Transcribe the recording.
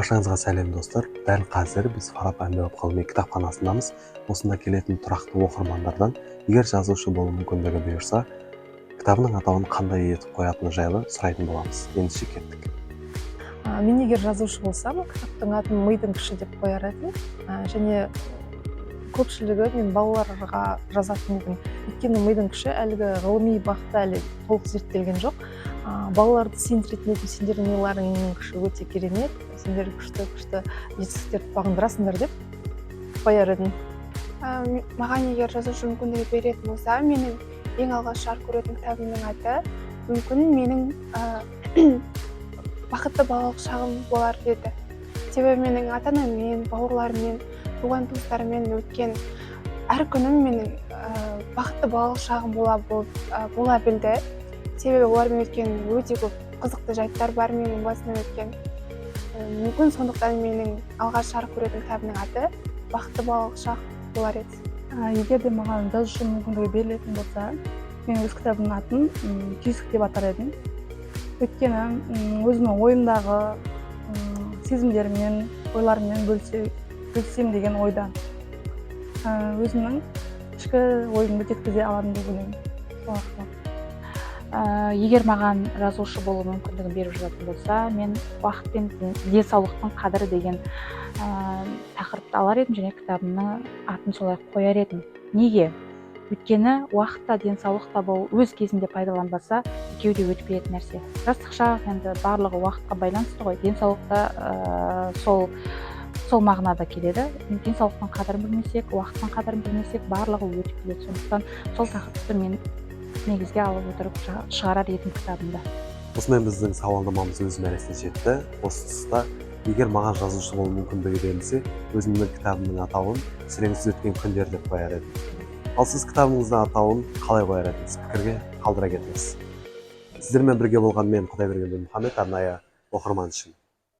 Баршаңызға сәлем достар. Дәл қазір біз Фараб әмбебап ғылыми кітапханасындамыз. Осында келетін тұрақты оқырмандардан егер жазушы болу мүмкіндігі бұйырса, кітабының атауын қандай етіп қоятыны жайлы сұрайтын боламыз. Ендеше кеттік. Мен егер жазушы болсам, кітаптың атын «Мидың күші» деп қояр едім. Және көпшілігі мен балаларға жазатын едім. Өйткені мидың күші әлгі ғылыми бағытта әлі толық зерттелген жоқ. Балаларды сендіретін едім, сендердің миларыңның күші өте керемет, сендер күшті жетістіктерді бағындырасыңдар деп қояр едім. Маған егер жазушы мүмкіндігі беретін болса, менің ең алғаш жарық көретін кітабымның аты мүмкін менің бақытты балалық шағым болар деді. Себебі менің ата-анаммен, бауырларыммен, туған-туыстарыммен өткен әр күнім менің бақытты балалық шағым бола білді. Себебі олармен өткен өте көп қызықты жайттар бар менің басымнан өткен. Мүмкін сондықтан менің алғаш жарық көретін кітабымның аты бақытты балалық шақ болар еді. Егер де маған жазушы мүмкіндігі берілетін болса, мен өз кітабымның атын «Түйсік» деп атар едім. Өйткені өзімнің ойымдағы сезімдермен, ойлармен бөлісем деген ойдан. Өзімнің ішкі ойымды жеткізе аламын деп ойлаймын. Егер маған жазушы болу мүмкіндігін беріп жататын болса, мен уақыт пен денсаулықтың қадірі деген тақырыпты алар едім және кітабымның атын солай қояр едім. Неге? Өйткені уақытта денсаулық та өз кезінде пайдаланбаса, екеуі де өтпейтін нәрсе. Жастық шақ енді барлығы уақытқа байланысты ғой. Денсаулықта сол мағынада келеді. Денсаулықтың қадірін білмесек, уақыттың қадірін білмесек, барлығы өтіп келеді. Сондықтан сол тақырыпты мен негізге алып отырып шығарар едім кітабымда. Осымен біздің сауалнамамыз өз мәресіне жетті. Осы тұста егер маған жазушы болу мүмкіндігі берілсе, өзімнің кітабымның атауын «Сіреңсіз өткен күндер» деп қояр едім. Ал сіз кітабыңыздың атауын қалай қояр едіңіз? Пікірге қалдыра кетіңіз. Сіздермен бірге болған мен Құдайбергенов Мұхаммед, арнайы оқырман үшін.